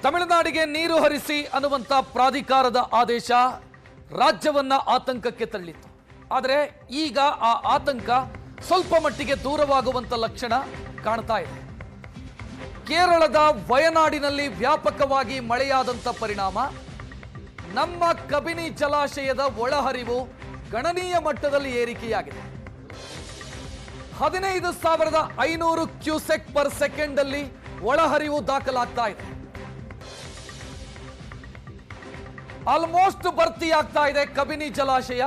ತಮಿಳುನಾಡಿಗೆ ನೀರು ಹರಿಸಿ ಅನ್ನುವಂಥ ಪ್ರಾಧಿಕಾರದ ಆದೇಶ ರಾಜ್ಯವನ್ನ ಆತಂಕಕ್ಕೆ ತಳ್ಳಿತ್ತು. ಆದರೆ ಈಗ ಆ ಆತಂಕ ಸ್ವಲ್ಪ ಮಟ್ಟಿಗೆ ದೂರವಾಗುವಂತ ಲಕ್ಷಣ ಕಾಣ್ತಾ ಇದೆ. ಕೇರಳದ ವಯನಾಡಿನಲ್ಲಿ ವ್ಯಾಪಕವಾಗಿ ಮಳೆಯಾದಂಥ ಪರಿಣಾಮ ನಮ್ಮ ಕಬಿನಿ ಜಲಾಶಯದ ಒಳಹರಿವು ಗಣನೀಯ ಮಟ್ಟದಲ್ಲಿ ಏರಿಕೆಯಾಗಿದೆ. 15,500 ಕ್ಯೂಸೆಕ್ ಪರ್ ಸೆಕೆಂಡ್ ಅಲ್ಲಿ ಒಳಹರಿವು ದಾಖಲಾಗ್ತಾ ಇದೆ. ಆಲ್ಮೋಸ್ಟ್ ಭರ್ತಿಯಾಗ್ತಾ ಇದೆ ಕಬಿನಿ ಜಲಾಶಯ.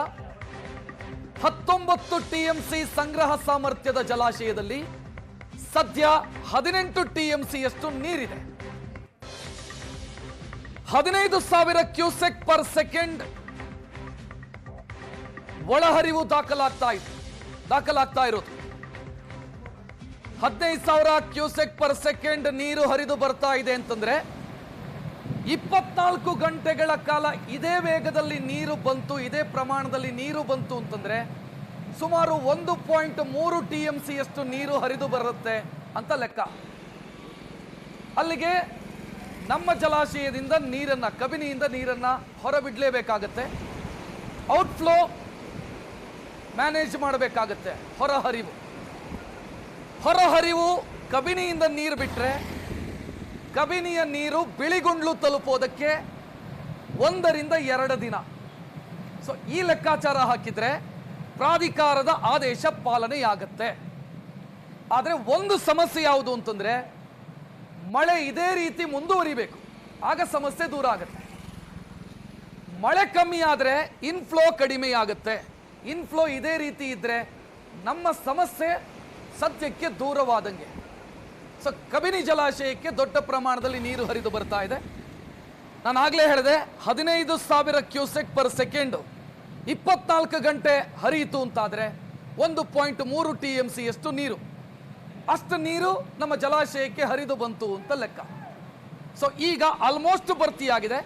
19 ಟಿಎಂಸಿ ಸಂಗ್ರಹ ಸಾಮರ್ಥ್ಯದ ಜಲಾಶಯದಲ್ಲಿ ಸದ್ಯ 18 ಟಿಎಂಸಿಯಷ್ಟು ನೀರಿದೆ. 15,000 ಕ್ಯೂಸೆಕ್ ಪರ್ ಸೆಕೆಂಡ್ ಒಳಹರಿವು ದಾಖಲಾಗ್ತಾ ಇರೋದು. 15,000 ಕ್ಯೂಸೆಕ್ ಪರ್ ಸೆಕೆಂಡ್ ನೀರು ಹರಿದು ಬರ್ತಾ ಇದೆ ಅಂತಂದ್ರೆ 24 ಗಂಟೆಗಳ ಕಾಲ ಇದೇ ವೇಗದಲ್ಲಿ ನೀರು ಬಂತು, ಇದೇ ಪ್ರಮಾಣದಲ್ಲಿ ನೀರು ಬಂತು ಅಂತಂದ್ರೆ ಸುಮಾರು 1.3 ಟಿಎಂಸಿಯಷ್ಟು ನೀರು ಹರಿದು ಬರುತ್ತೆ ಅಂತ ಲೆಕ್ಕ. ಅಲ್ಲಿಗೆ ನಮ್ಮ ಜಲಾಶಯದಿಂದ ನೀರನ್ನ, ಕಬಿನಿಯಿಂದ ನೀರನ್ನ ಹೊರಬಿಡಲೇಬೇಕಾಗತ್ತೆ. ಔಟ್ಫ್ಲೋ ಮ್ಯಾನೇಜ್ ಮಾಡಬೇಕಾಗತ್ತೆ. ಹೊರಹರಿವು ಕಬಿನಿಯಿಂದ ನೀರು ಬಿಟ್ರೆ ಕಬಿನಿಯ ನೀರು ಬಿಳಿಗುಂಡ್ಲು ತಲುಪೋದಕ್ಕೆ 1 ರಿಂದ 2 ದಿನ. ಸೊ ಈ ಲೆಕ್ಕಾಚಾರ ಹಾಕಿದ್ರೆ ಪ್ರಾಧಿಕಾರದ ಆದೇಶ ಪಾಲನೆಯಾಗತ್ತೆ. ಆದರೆ ಒಂದು ಸಮಸ್ಯೆ ಯಾವುದು ಅಂತಂದ್ರೆ ಮಳೆ ಇದೇ ರೀತಿ ಮುಂದುವರಿಬೇಕು, ಆಗ ಸಮಸ್ಯೆ ದೂರ ಆಗುತ್ತೆ. ಮಳೆ ಕಮ್ಮಿ ಆದರೆ ಇನ್ಫ್ಲೋ ಕಡಿಮೆ ಆಗುತ್ತೆ. ಇನ್ಫ್ಲೋ ಇದೇ ರೀತಿ ಇದ್ರೆ ನಮ್ಮ ಸಮಸ್ಯೆ ಸದ್ಯಕ್ಕೆ ದೂರವಾದಂಗೆ. ಸೊ ಕಬಿನಿ ಜಲಾಶಯಕ್ಕೆ ದೊಡ್ಡ ಪ್ರಮಾಣದಲ್ಲಿ ನೀರು ಹರಿದು ಬರ್ತಾ ಇದೆ. ನಾನು ಆಗಲೇ ಹೇಳಿದೆ 15,000 ಕ್ಯೂಸೆಕ್ ಪರ್ ಸೆಕೆಂಡ್ 24 ಗಂಟೆ ಹರಿಯಿತು ಅಂತಾದರೆ 1.3 ಟಿಎಂಸಿಯಷ್ಟು ನೀರು, ಅಷ್ಟು ನೀರು ನಮ್ಮ ಜಲಾಶಯಕ್ಕೆ ಹರಿದು ಬಂತು ಅಂತ ಲೆಕ್ಕ. ಸೊ ಈಗ ಆಲ್ಮೋಸ್ಟ್ ಭರ್ತಿಯಾಗಿದೆ.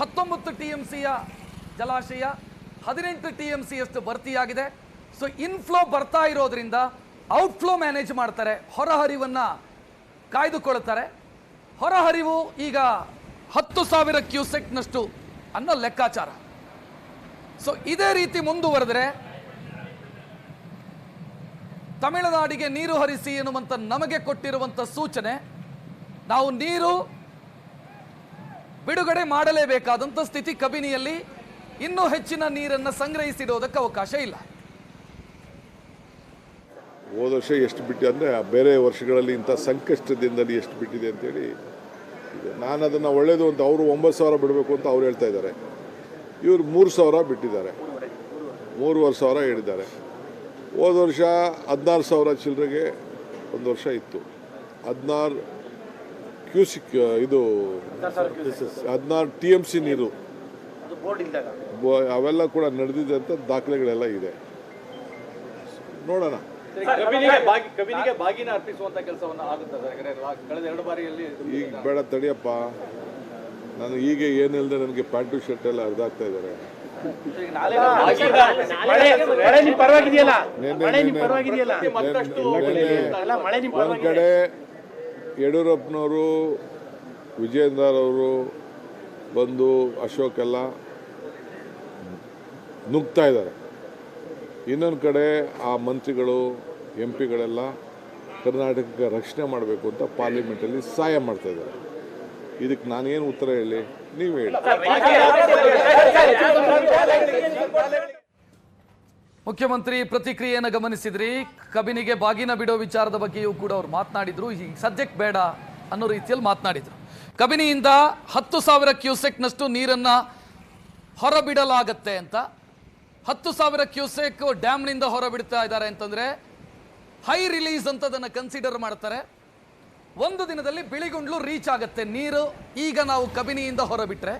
19 ಟಿಎಂಸಿಯ ಜಲಾಶಯ 18 ಟಿಎಂಸಿಯಷ್ಟು ಭರ್ತಿಯಾಗಿದೆ. ಸೊ ಇನ್ಫ್ಲೋ ಬರ್ತಾ ಇರೋದ್ರಿಂದ ಔಟ್ಫ್ಲೋ ಮ್ಯಾನೇಜ್ ಮಾಡ್ತಾರೆ, ಹೊರಹರಿವನ್ನ ಕಾಯ್ದುಕೊಳ್ತಾರೆ. ಹೊರಹರಿವು ಈಗ 10,000 ಕ್ಯೂಸೆಕ್ನಷ್ಟು ಅನ್ನೋ ಲೆಕ್ಕಾಚಾರ. ಸೊ ಇದೇ ರೀತಿ ಮುಂದುವರೆದರೆ ತಮಿಳುನಾಡಿಗೆ ನೀರು ಹರಿಸಿ ಎನ್ನುವಂತ ನಮಗೆ ಕೊಟ್ಟಿರುವಂತ ಸೂಚನೆ, ನಾವು ನೀರು ಬಿಡುಗಡೆ ಮಾಡಲೇಬೇಕಾದಂಥ ಸ್ಥಿತಿ ಕಬಿನಿಯಲ್ಲಿ ಇನ್ನೂ ಹೆಚ್ಚಿನ ನೀರನ್ನು ಸಂಗ್ರಹಿಸಿಡೋದಕ್ಕೆ ಅವಕಾಶ ಇಲ್ಲ. ಹೋದ ವರ್ಷ ಎಷ್ಟು ಬಿಟ್ಟಿದೆ ಅಂದರೆ ಬೇರೆ ವರ್ಷಗಳಲ್ಲಿ ಇಂಥ ಸಂಕಷ್ಟದಿಂದಲೇ ಎಷ್ಟು ಬಿಟ್ಟಿದೆ ಅಂತೇಳಿ ಇದೆ. ನಾನು ಅದನ್ನು ಒಳ್ಳೇದು ಅಂತ ಅವರು 9,000 ಬಿಡಬೇಕು ಅಂತ ಅವ್ರು ಹೇಳ್ತಾ ಇದ್ದಾರೆ. ಇವರು 3,000 ಬಿಟ್ಟಿದ್ದಾರೆ, 3,500 ಹೇಳಿದ್ದಾರೆ. ಹೋದ ವರ್ಷ 16,000 ಚಿಲ್ಲರೆಗೆ ಒಂದು ವರ್ಷ ಇತ್ತು. 16 ಕ್ಯೂಸಿಕ್ ಇದು 16 TMC ನೀರು ಅವೆಲ್ಲ ಕೂಡ ನಡೆದಿದೆ ಅಂತ ದಾಖಲೆಗಳೆಲ್ಲ ಇದೆ. ನೋಡೋಣ. ಕಬಿನಿಗೆ ಬಾಗಿನ ಅರ್ಪಿಸುವಂತ ಕೆಲಸವನ್ನು ಆಗುತ್ತದೆ. ಕಳೆದ 2 ಬಾರಿಯಲ್ಲಿ ಈಗ ಬೇಡ ತಡಿಯಪ್ಪ, ನಾನು ಈಗ ಏನಿಲ್ಲದೆ ನನಗೆ ಪ್ಯಾಂಟು ಶರ್ಟ್ ಎಲ್ಲ ಅರ್ಧಾಗ್ತಾ ಇದ್ದಾರೆ. ಒಂದು ಕಡೆ ಯಡಿಯೂರಪ್ಪನವರು, ವಿಜಯೇಂದ್ರವರು ಬಂದು ಅಶೋಕ್ ಎಲ್ಲ ನುಗ್ತಾ ಇದ್ದಾರೆ. ಇನ್ನೊಂದು ಕಡೆ ಆ ಮಂತ್ರಿಗಳು MP ಗಳೆಲ್ಲ ಕರ್ನಾಟಕಕ್ಕೆ ರಕ್ಷಣೆ ಮಾಡಬೇಕು ಅಂತ ಪಾರ್ಲಿಮೆಂಟಲ್ಲಿ ಸಹಾಯ ಮಾಡ್ತಾ ಇದ್ದಾರೆ. ಇದಕ್ಕೆ ನಾನೇನು ಉತ್ತರ ಹೇಳಿ, ನೀವು ಹೇಳಿ. ಮುಖ್ಯಮಂತ್ರಿ ಪ್ರತಿಕ್ರಿಯೆಯನ್ನು ಗಮನಿಸಿದ್ರಿ. ಕಬಿನಿಗೆ ಬಾಗಿನ ಬಿಡೋ ವಿಚಾರದ ಬಗ್ಗೆಯೂ ಕೂಡ ಅವರು ಮಾತನಾಡಿದ್ರು. ಈ ಸದ್ಯಕ್ಕೆ ಬೇಡ ಅನ್ನೋ ರೀತಿಯಲ್ಲಿ ಮಾತನಾಡಿದ್ರು. ಕಬಿನಿಯಿಂದ 10,000 ಕ್ಯೂಸೆಕ್ನಷ್ಟು ನೀರನ್ನ ಹೊರಬಿಡಲಾಗತ್ತೆ ಅಂತ. 10,000 ಕ್ಯೂಸೆಕ್ ಡ್ಯಾಮ್ನಿಂದ ಹೊರಬಿಡ್ತಾ ಇದ್ದಾರೆ ಅಂತಂದ್ರೆ ಹೈ ರಿಲೀಸ್ ಅಂತ ಅದನ್ನು ಕನ್ಸಿಡರ್ ಮಾಡ್ತಾರೆ. ಒಂದು ದಿನದಲ್ಲಿ ಬಿಳಿಗುಂಡ್ಲು ರೀಚ್ ಆಗುತ್ತೆ ನೀರು. ಈಗ ನಾವು ಕಬಿನಿಯಿಂದ ಹೊರಬಿಟ್ರೆ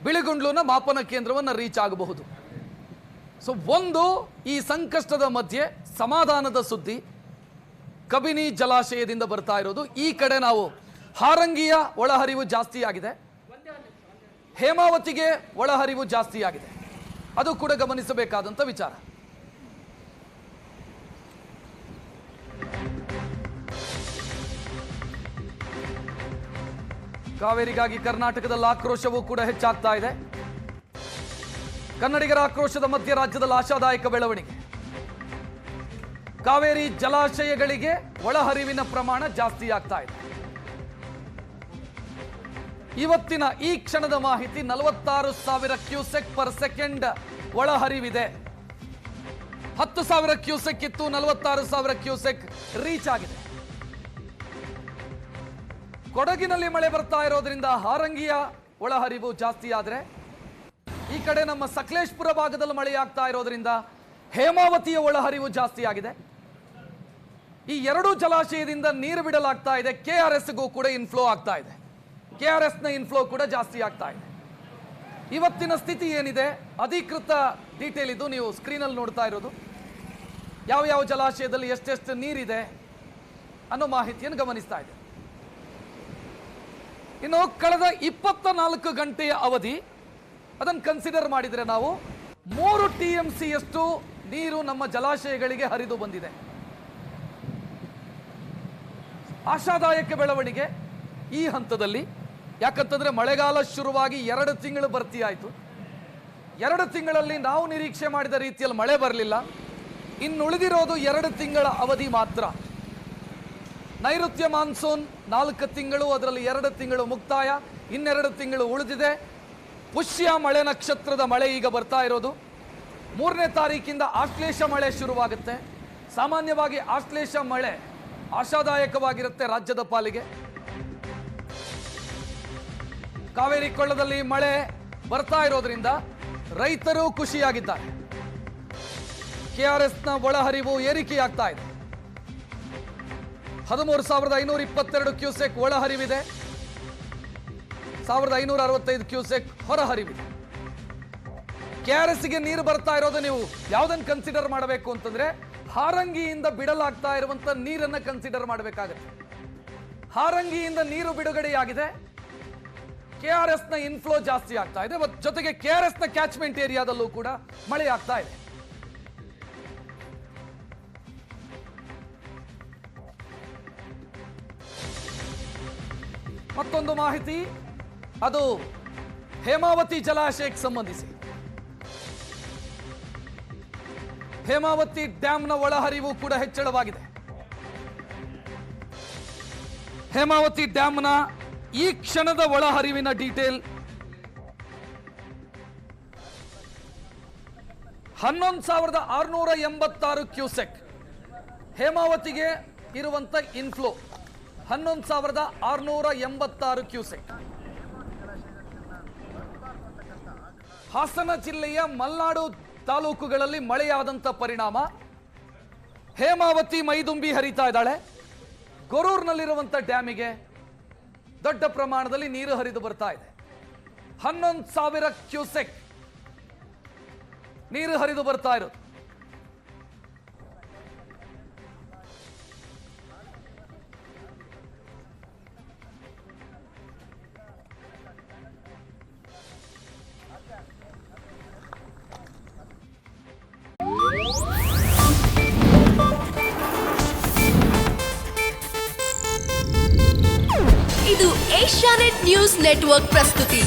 ಬಿಳಿಗುಂಡ್ಲುನ ಮಾಪನ ಕೇಂದ್ರವನ್ನು ರೀಚ್ ಆಗಬಹುದು. ಸೊ ಒಂದು ಈ ಸಂಕಷ್ಟದ ಮಧ್ಯೆ ಸಮಾಧಾನದ ಸುದ್ದಿ ಕಬಿನಿ ಜಲಾಶಯದಿಂದ ಬರ್ತಾ ಇರೋದು. ಈ ಕಡೆ ನಾವು ಹಾರಂಗಿಯ ಒಳಹರಿವು ಜಾಸ್ತಿ ಆಗಿದೆ, ಹೇಮಾವತಿಗೆ ಒಳಹರಿವು ಜಾಸ್ತಿ ಆಗಿದೆ. ಅದು ಕೂಡ ಗಮನಿಸಬೇಕಾದಂಥ ವಿಚಾರ. ಕಾವೇರಿಗಾಗಿ ಕರ್ನಾಟಕದಲ್ಲಿ ಆಕ್ರೋಶವೂ ಕೂಡ ಹೆಚ್ಚಾಗ್ತಾ ಇದೆ. ಕನ್ನಡಿಗರ ಆಕ್ರೋಶದ ಮಧ್ಯೆ ರಾಜ್ಯದಲ್ಲಿ ಆಶಾದಾಯಕ ಬೆಳವಣಿಗೆ. ಕಾವೇರಿ ಜಲಾಶಯಗಳಿಗೆ ಒಳಹರಿವಿನ ಪ್ರಮಾಣ ಜಾಸ್ತಿ ಆಗ್ತಾ ಇದೆ. ಇವತ್ತಿನ ಈ ಕ್ಷಣದ ಮಾಹಿತಿ 46,000 ಕ್ಯೂಸೆಕ್ ಪರ್ ಸೆಕೆಂಡ್ ಒಳಹರಿವಿದೆ. 10,000 ಕ್ಯೂಸೆಕ್ ಇತ್ತು, 46,000 ಕ್ಯೂಸೆಕ್ ರೀಚ್ ಆಗಿದೆ. ಕೊಡಗಿನಲ್ಲಿ ಮಳೆ ಬರ್ತಾ ಇರೋದ್ರಿಂದ ಹಾರಂಗಿಯ ಒಳಹರಿವು ಜಾಸ್ತಿ ಆದರೆ ಈ ಕಡೆ ನಮ್ಮ ಸಕಲೇಶ್ಪುರ ಭಾಗದಲ್ಲಿ ಮಳೆ ಆಗ್ತಾ ಇರೋದ್ರಿಂದ ಹೇಮಾವತಿಯ ಒಳಹರಿವು ಜಾಸ್ತಿ ಆಗಿದೆ. ಈ ಎರಡೂ ಜಲಾಶಯದಿಂದ ನೀರು ಬಿಡಲಾಗ್ತಾ ಇದೆ. KRSಗೂ ಕೂಡ ಇನ್ಫ್ಲೋ ಆಗ್ತಾ ಇದೆ. KRSನ ಇನ್ಫ್ಲೋ ಕೂಡ ಜಾಸ್ತಿ ಆಗ್ತಾ ಇದೆ. ಇವತ್ತಿನ ಸ್ಥಿತಿ ಏನಿದೆ ಅಧಿಕೃತ ಡೀಟೇಲ್ ಇದು ನೀವು ಸ್ಕ್ರೀನಲ್ಲಿ ನೋಡ್ತಾ ಇರೋದು. ಯಾವ ಜಲಾಶಯದಲ್ಲಿ ಎಷ್ಟೆಷ್ಟು ನೀರಿದೆ ಅನ್ನೋ ಮಾಹಿತಿಯನ್ನು ಗಮನಿಸ್ತಾ ಇದೆ. ಇನ್ನು ಕಳೆದ 24 ಗಂಟೆಯ ಅವಧಿ ಅದನ್ನು ಕನ್ಸಿಡರ್ ಮಾಡಿದರೆ ನಾವು 3 TMC ಯಷ್ಟು ನೀರು ನಮ್ಮ ಜಲಾಶಯಗಳಿಗೆ ಹರಿದು ಬಂದಿದೆ. ಆಶಾದಾಯಕ ಬೆಳವಣಿಗೆ ಈ ಹಂತದಲ್ಲಿ. ಯಾಕಂತಂದ್ರೆ ಮಳೆಗಾಲ ಶುರುವಾಗಿ 2 ತಿಂಗಳು ಭರ್ತಿ ಆಯಿತು. 2 ತಿಂಗಳಲ್ಲಿ ನಾವು ನಿರೀಕ್ಷೆ ಮಾಡಿದ ರೀತಿಯಲ್ಲಿ ಮಳೆ ಬರಲಿಲ್ಲ. ಇನ್ನುಳಿದಿರೋದು 2 ತಿಂಗಳ ಅವಧಿ ಮಾತ್ರ. ನೈಋತ್ಯ ಮಾನ್ಸೂನ್ 4 ತಿಂಗಳು, ಅದರಲ್ಲಿ 2 ತಿಂಗಳು ಮುಕ್ತಾಯ, ಇನ್ನೆರಡು ತಿಂಗಳು ಉಳಿದಿದೆ. ಪುಷ್ಯ ಮಳೆ ನಕ್ಷತ್ರದ ಮಳೆ ಈಗ ಬರ್ತಾ ಇರೋದು. 3ನೇ ತಾರೀಕಿಂದ ಆಶ್ಲೇಷ ಮಳೆ ಶುರುವಾಗುತ್ತೆ. ಸಾಮಾನ್ಯವಾಗಿ ಆಶ್ಲೇಷ ಮಳೆ ಆಶಾದಾಯಕವಾಗಿರುತ್ತೆ ರಾಜ್ಯದ ಪಾಲಿಗೆ. ಕಾವೇರಿ ಕೊಳ್ಳದಲ್ಲಿ ಮಳೆ ಬರ್ತಾ ಇರೋದ್ರಿಂದ ರೈತರು ಖುಷಿಯಾಗಿದ್ದಾರೆ. KRSನ ಒಳಹರಿವು ಏರಿಕೆಯಾಗ್ತಾ ಇದೆ. 13,522 ಕ್ಯೂಸೆಕ್ ಒಳಹರಿವಿದೆ, 1,565 ಕ್ಯೂಸೆಕ್ ಹೊರಹರಿವಿದೆ. KRSಗೆ ನೀರು ಬರ್ತಾ ಇರೋದು ನೀವು ಯಾವುದನ್ನು ಕನ್ಸಿಡರ್ ಮಾಡಬೇಕು ಅಂತಂದ್ರೆ ಹಾರಂಗಿಯಿಂದ ಬಿಡಲಾಗ್ತಾ ಇರುವಂತ ನೀರನ್ನು ಕನ್ಸಿಡರ್ ಮಾಡಬೇಕಾಗುತ್ತೆ. ಹಾರಂಗಿಯಿಂದ ನೀರು ಬಿಡುಗಡೆಯಾಗಿದೆ. KRSನ ಇನ್ಫ್ಲೋ ಜಾಸ್ತಿ ಆಗ್ತಾ ಇದೆ. ಜೊತೆಗೆ KRSನ ಕ್ಯಾಚ್ಮೆಂಟ್ ಏರಿಯಾದಲ್ಲೂ ಕೂಡ ಮಳೆ ಆಗ್ತಾ ಇದೆ. ಮತ್ತೊಂದು ಮಾಹಿತಿ, ಅದು ಹೇಮಾವತಿ ಜಲಾಶಯಕ್ಕೆ ಸಂಬಂಧಿಸಿ. ಹೇಮಾವತಿ ಡ್ಯಾಂನ ಒಳಹರಿವು ಕೂಡ ಹೆಚ್ಚಳವಾಗಿದೆ. ಹೇಮಾವತಿ ಡ್ಯಾಂನ ಈ ಕ್ಷಣದ ಒಳಹರಿವಿನ ಡೀಟೇಲ್ 11,686 ಕ್ಯೂಸೆಕ್. ಹೇಮಾವತಿಗೆ ಇರುವಂತ ಇನ್ಫ್ಲೋ 11,686 ಕ್ಯೂಸೆಕ್. ಹಾಸನ ಜಿಲ್ಲೆಯ ಮಲ್ನಾಡು ತಾಲೂಕುಗಳಲ್ಲಿ ಮಳೆಯಾದಂಥ ಪರಿಣಾಮ ಹೇಮಾವತಿ ಮೈದುಂಬಿ ಹರಿತಾ ಇದ್ದಾಳೆ. ಗೊರೂರಿನಲ್ಲಿರುವಂಥ ಡ್ಯಾಮಿಗೆ ದೊಡ್ಡ ಪ್ರಮಾಣದಲ್ಲಿ ನೀರು ಹರಿದು ಬರ್ತಾ ಇದೆ. 11,000 ಕ್ಯೂಸೆಕ್ ನೀರು ಹರಿದು ಬರ್ತಾ ಇರೋದು. ಇದು ಏಷ್ಯಾನೆಟ್ ನ್ಯೂಸ್ ನೆಟ್ವರ್ಕ್ ಪ್ರಸ್ತುತಿ.